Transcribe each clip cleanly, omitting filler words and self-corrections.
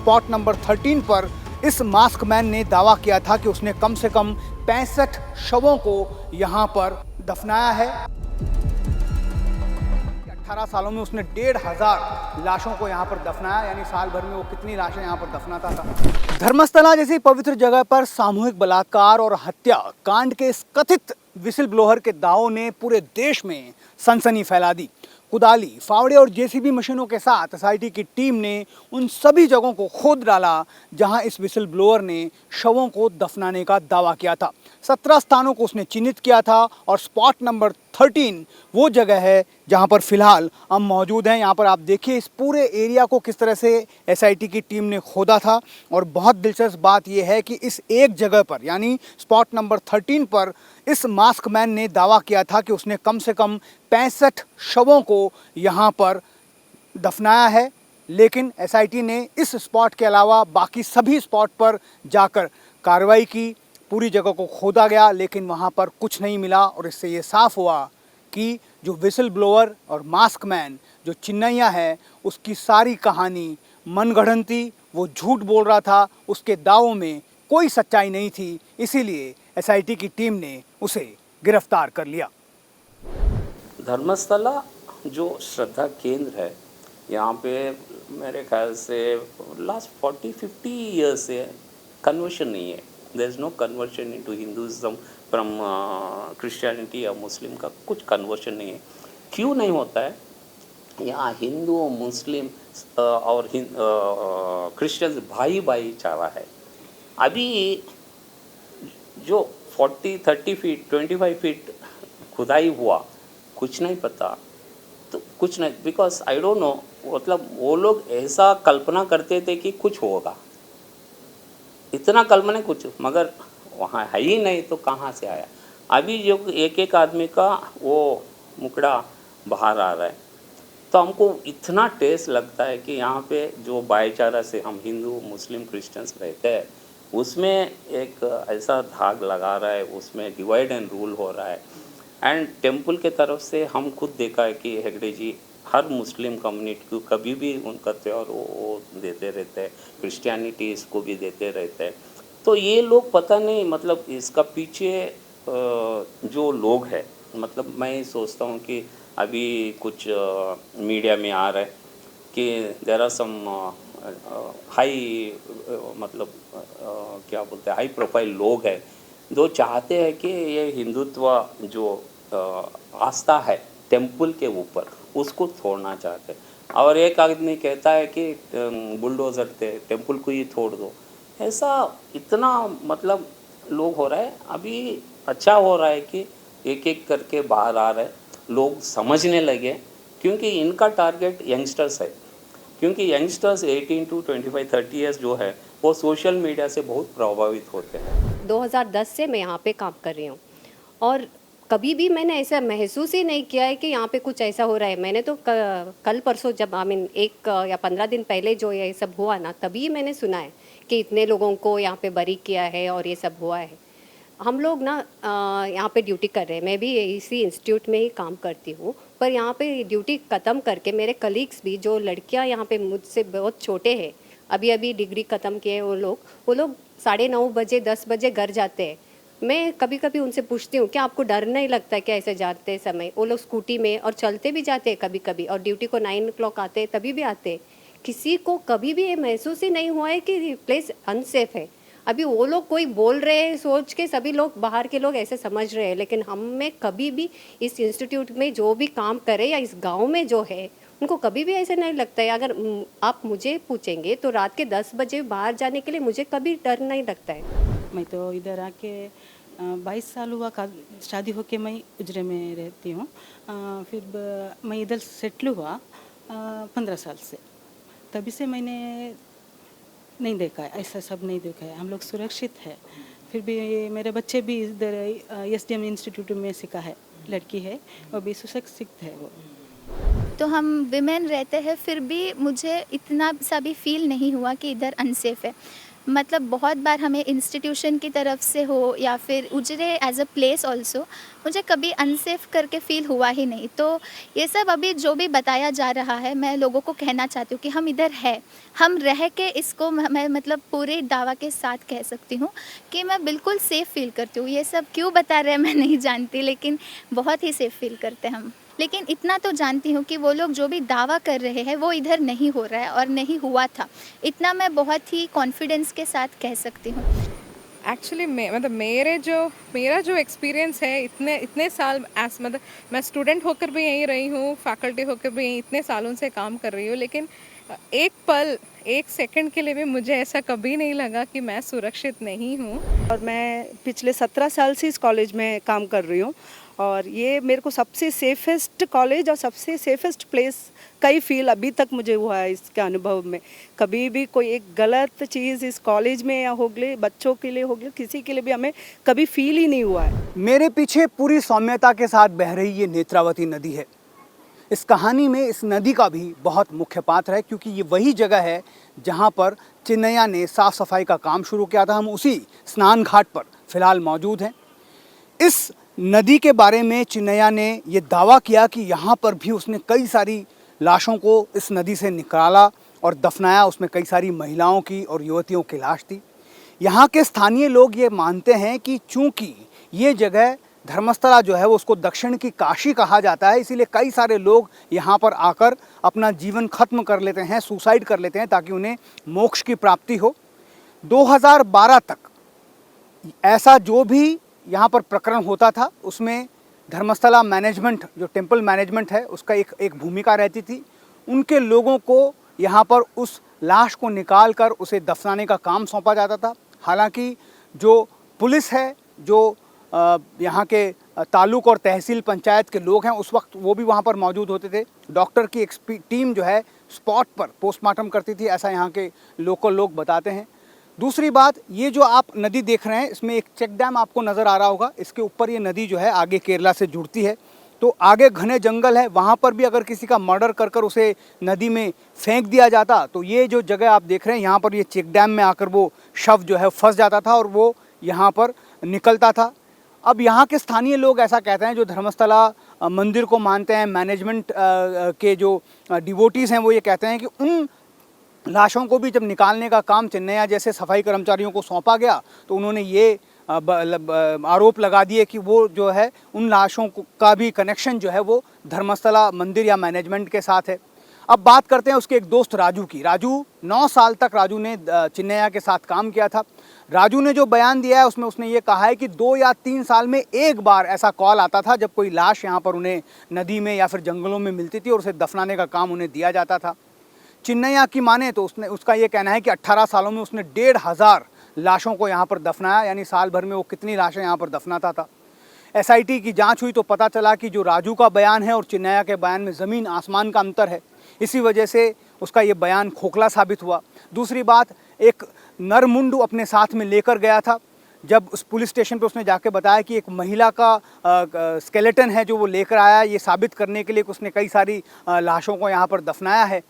Spot number 13 पर इस mask man ने दावा किया था कि उसने कम से कम 65 शवों को यहाँ पर दफनाया है। 18 सालों में उसने 1500 लाशों को यहाँ पर दफनाया, यानी साल भर में वो कितनी लाशें यहाँ पर दफनाता था। धर्मस्थला जैसी पवित्र जगह पर सामूहिक बलात्कार और हत्या कांड के इस कथित विसिल ब्लोअर के दावों ने पूरे देश में सनसनी फैला दी। कुदाली, फावड़े और जेसीबी मशीनों के साथ एसआईटी की टीम ने उन सभी जगहों को खोद डाला जहां इस विसिल ब्लोअर ने शवों को दफनाने का दावा किया था। 17 स्थानों को उसने चिन्हित किया था और स्पॉट नंबर 13 वो जगह है जहां पर फिलहाल हम मौजूद हैं। यहां पर आप देखिए इस पूरे एरिया को किस तरह से एसआईटी की टीम ने खोदा था। और बहुत दिलचस्प बात यह है कि इस एक जगह पर यानी स्पॉट नंबर 13 पर इस मास्क मैन ने दावा किया था कि उसने कम से कम 65 शवों को यहाँ पर दफनाया है। लेकिन एसआईटी ने इस स्पॉट के अलावा बाकी सभी स्पॉट पर जाकर कार्रवाई की। पूरी जगह को खोदा गया लेकिन वहाँ पर कुछ नहीं मिला और इससे ये साफ हुआ कि जो विसिल ब्लोअर और मास्क मैन जो चिन्नैया है उसकी सारी कहानी मनगढ़ंत थी। वो झूठ बोल रहा था, उसके दावों में कोई सच्चाई नहीं थी। इसीलिए एसआईटी की टीम ने उसे गिरफ्तार कर लिया। धर्मस्थला जो श्रद्धा केंद्र है, यहाँ पे मेरे ख्याल से लास्ट 40-50 ईयर्स से कन्वर्शन नहीं है। There is no conversion into Hinduism from Christianity या मुस्लिम का कुछ कन्वर्शन नहीं है। क्यों नहीं होता है? यहाँ हिंदू मुस्लिम और क्रिश्चियंस भाई भाईचारा है। अभी जो 40-30 फीट 25 फीट खुदाई हुआ, कुछ नहीं पता, तो कुछ नहीं, बिकॉज आई डोंट नो, मतलब वो लोग ऐसा कल्पना करते थे कि कुछ होगा, इतना कल्पना कुछ, मगर वहाँ है ही नहीं तो कहाँ से आया। अभी जो एक एक आदमी का वो मुकड़ा बाहर आ रहा है, तो हमको इतना टेस्ट लगता है कि यहाँ पे जो भाईचारा से हम हिंदू मुस्लिम क्रिश्चियंस रहते हैं उसमें एक ऐसा धाग लगा रहा है, उसमें डिवाइड एंड रूल हो रहा है। एंड टेम्पल के तरफ से हम खुद देखा है कि हेगड़े जी हर मुस्लिम कम्युनिटी को कभी भी उनका त्यौहार वो देते रहते हैं, क्रिश्चियनिटी इसको भी देते रहते हैं। तो ये लोग पता नहीं, मतलब इसका पीछे जो लोग हैं, मतलब मैं सोचता हूँ कि अभी कुछ मीडिया में आ रहा है कि देयर आर सम हाई, मतलब क्या बोलते हैं, हाई प्रोफाइल लोग हैं जो चाहते हैं कि ये हिंदुत्व जो आस्था है टेम्पल के ऊपर उसको छोड़ना चाहते हैं। और एक आदमी कहता है कि बुलडोज़र थे, टेम्पल को ही तोड़ दो। ऐसा इतना मतलब लोग हो रहा है। अभी अच्छा हो रहा है कि एक एक करके बाहर आ रहे हैं, लोग समझने लगे, क्योंकि इनका टारगेट यंगस्टर्स है। क्योंकि यंगस्टर्स 18 to 25-30 ईयर्स जो है वो सोशल मीडिया से बहुत प्रभावित होते हैं। 2010 से मैं यहाँ पे काम कर रही हूँ और कभी भी मैंने ऐसा महसूस ही नहीं किया है कि यहाँ पे कुछ ऐसा हो रहा है। मैंने तो कल परसों जब एक या 15 दिन पहले जो ये सब हुआ ना, तभी मैंने सुना है कि इतने लोगों को यहाँ पे बरी किया है और ये सब हुआ है। हम लोग ना यहाँ पे ड्यूटी कर रहे हैं, मैं भी इसी इंस्टीट्यूट में ही काम करती हूँ, पर यहाँ पे ड्यूटी ख़त्म करके मेरे कलीग्स भी, जो लड़कियाँ यहाँ पे मुझसे बहुत छोटे हैं, अभी अभी डिग्री ख़त्म किए, वो लोग 9:30 बजे 10 बजे घर जाते हैं। मैं कभी कभी उनसे पूछती हूँ, क्या आपको डर नहीं लगता है क्या ऐसे जाते समय? वो लोग स्कूटी में और चलते भी जाते हैं कभी कभी, और ड्यूटी को 9 o'clock आते हैं तभी भी आते हैं। किसी को कभी भी ये महसूस ही नहीं हुआ है कि प्लेस अनसेफ है। अभी वो लोग कोई बोल रहे हैं सोच के सभी लोग बाहर के लोग ऐसे समझ रहे हैं, लेकिन हमें कभी भी इस इंस्टीट्यूट में जो भी काम करे या इस गांव में जो है उनको कभी भी ऐसे नहीं लगता है। अगर आप मुझे पूछेंगे तो रात के 10 बजे बाहर जाने के लिए मुझे कभी डर नहीं लगता है। मैं तो इधर आके 22 साल हुआ, शादी होके मैं उजरे में रहती हूँ। फिर मैं इधर सेटल हुआ 15 साल से, तभी से मैंने नहीं देखा है, ऐसा सब नहीं देखा है। हम लोग सुरक्षित है। फिर भी मेरे बच्चे भी इधर एसडीएम इंस्टीट्यूट में सीखा है, लड़की है, वो भी सुरक्षित है। वो तो हम विमेन रहते हैं, फिर भी मुझे इतना सा भी फील नहीं हुआ कि इधर अनसेफ है। मतलब बहुत बार हमें इंस्टीट्यूशन की तरफ से हो या फिर उजरे एज अ प्लेस ऑल्सो मुझे कभी अनसेफ करके फ़ील हुआ ही नहीं। तो ये सब अभी जो भी बताया जा रहा है, मैं लोगों को कहना चाहती हूँ कि हम इधर है, हम रह के इसको मैं मतलब पूरे दावा के साथ कह सकती हूँ कि मैं बिल्कुल सेफ़ फ़ील करती हूँ। ये सब क्यों बता रहे हैं मैं नहीं जानती, लेकिन बहुत ही सेफ़ फ़ील करते हैं हम। लेकिन इतना तो जानती हूँ कि वो लोग जो भी दावा कर रहे हैं वो इधर नहीं हो रहा है और नहीं हुआ था। इतना मैं बहुत ही कॉन्फिडेंस के साथ कह सकती हूँ। एक्चुअली मतलब मेरा जो एक्सपीरियंस है इतने इतने साल मतलब मैं स्टूडेंट होकर भी यहीं रही हूँ, फैकल्टी होकर भी यहीं इतने सालों से काम कर रही हूँ, लेकिन एक पल, एक सेकंड के लिए भी मुझे ऐसा कभी नहीं लगा कि मैं सुरक्षित नहीं हूँ। और मैं पिछले 17 साल से इस कॉलेज में काम कर रही हूँ और ये मेरे को सबसे सेफेस्ट कॉलेज और सबसे सेफेस्ट प्लेस का ही फील अभी तक मुझे हुआ है। इसके अनुभव में कभी भी कोई एक गलत चीज़ इस कॉलेज में या हो गई, बच्चों के लिए हो गई, किसी के लिए भी हमें कभी फील ही नहीं हुआ है। मेरे पीछे पूरी सौम्यता के साथ बह रही ये नेत्रावती नदी है। इस कहानी में इस नदी का भी बहुत मुख्य पात्र है, क्योंकि ये वही जगह है जहाँ पर चिन्नैया ने साफ सफाई का काम शुरू किया था। हम उसी स्नान घाट पर फिलहाल मौजूद हैं। इस नदी के बारे में चिन्नैया ने ये दावा किया कि यहाँ पर भी उसने कई सारी लाशों को इस नदी से निकाला और दफनाया। उसमें कई सारी महिलाओं की और युवतियों की लाश थी। यहाँ के स्थानीय लोग ये मानते हैं कि चूँकि ये जगह धर्मस्थला जो है वो उसको दक्षिण की काशी कहा जाता है, इसीलिए कई सारे लोग यहाँ पर आकर अपना जीवन खत्म कर लेते हैं, सुसाइड कर लेते हैं, ताकि उन्हें मोक्ष की प्राप्ति हो। 2012 तक ऐसा जो भी यहाँ पर प्रकरण होता था उसमें धर्मस्थला मैनेजमेंट, जो टेम्पल मैनेजमेंट है, उसका एक भूमिका रहती थी। उनके लोगों को यहाँ पर उस लाश को निकाल कर उसे दफनाने का काम सौंपा जाता था। हालांकि जो पुलिस है, जो यहाँ के तालुक और तहसील पंचायत के लोग हैं, उस वक्त वो भी वहाँ पर मौजूद होते थे। डॉक्टर की एक टीम जो है स्पॉट पर पोस्टमार्टम करती थी, ऐसा यहाँ के लोकल लोग बताते हैं। दूसरी बात, ये जो आप नदी देख रहे हैं, इसमें एक चेक डैम आपको नज़र आ रहा होगा। इसके ऊपर ये नदी जो है आगे केरला से जुड़ती है, तो आगे घने जंगल है। वहाँ पर भी अगर किसी का मर्डर कर उसे नदी में फेंक दिया जाता तो ये जो जगह आप देख रहे हैं, यहाँ पर ये चेक डैम में आकर वो शव जो है फंस जाता था और वो यहाँ पर निकलता था। अब यहाँ के स्थानीय लोग ऐसा कहते हैं, जो धर्मस्थला मंदिर को मानते हैं, मैनेजमेंट के जो डिवोटीज़ हैं, वो ये कहते हैं कि उन लाशों को भी जब निकालने का काम चिन्नैया जैसे सफाई कर्मचारियों को सौंपा गया तो उन्होंने ये आरोप लगा दिए कि वो जो है उन लाशों का भी कनेक्शन जो है वो धर्मस्थला मंदिर या मैनेजमेंट के साथ है। अब बात करते हैं उसके एक दोस्त राजू की। राजू 9 साल तक राजू ने चिन्नैया के साथ काम किया था। राजू ने जो बयान दिया है उसमें उसने ये कहा है कि 2 या 3 साल में एक बार ऐसा कॉल आता था जब कोई लाश यहाँ पर उन्हें नदी में या फिर जंगलों में मिलती थी और उसे दफनाने का काम उन्हें दिया जाता था। चिन्नैया की माने तो उसका ये कहना है कि 18 सालों में उसने 1500 लाशों को यहाँ पर दफनाया, यानी साल भर में वो कितनी लाशें यहाँ पर दफनाता था। एसआईटी की जांच हुई तो पता चला कि जो राजू का बयान है और चिन्नैया के बयान में ज़मीन आसमान का अंतर है। इसी वजह से उसका ये बयान खोखला साबित हुआ। दूसरी बात, एक नरमुंडू अपने साथ में लेकर गया था। जब उस पुलिस स्टेशन पर उसने जाके बताया कि एक महिला का स्केलेटन है जो वो लेकर आया, ये साबित करने के लिए कि उसने कई सारी लाशों को यहाँ पर दफनाया है।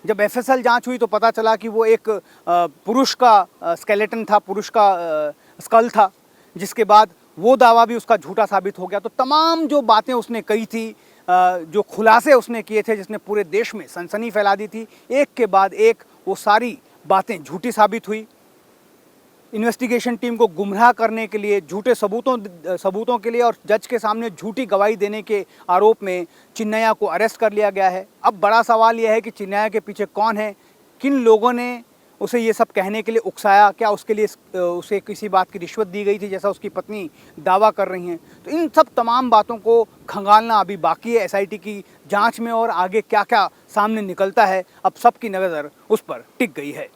जब एफएसएल जांच हुई तो पता चला कि वो एक पुरुष का स्केलेटन था, पुरुष का स्कल था, जिसके बाद वो दावा भी उसका झूठा साबित हो गया। तो तमाम जो बातें उसने कही थी, जो खुलासे उसने किए थे, जिसने पूरे देश में सनसनी फैला दी थी, एक के बाद एक वो सारी बातें झूठी साबित हुई। इन्वेस्टिगेशन टीम को गुमराह करने के लिए, झूठे सबूतों के लिए और जज के सामने झूठी गवाही देने के आरोप में चिन्नैया को अरेस्ट कर लिया गया है। अब बड़ा सवाल यह है कि चिन्नैया के पीछे कौन है, किन लोगों ने उसे ये सब कहने के लिए उकसाया, क्या उसके लिए उसे किसी बात की रिश्वत दी गई थी जैसा उसकी पत्नी दावा कर रही हैं। तो इन सब तमाम बातों को खंगालना अभी बाकी है एसआईटी की जांच में, और आगे क्या क्या सामने निकलता है अब सबकी नज़र उस पर टिक गई है।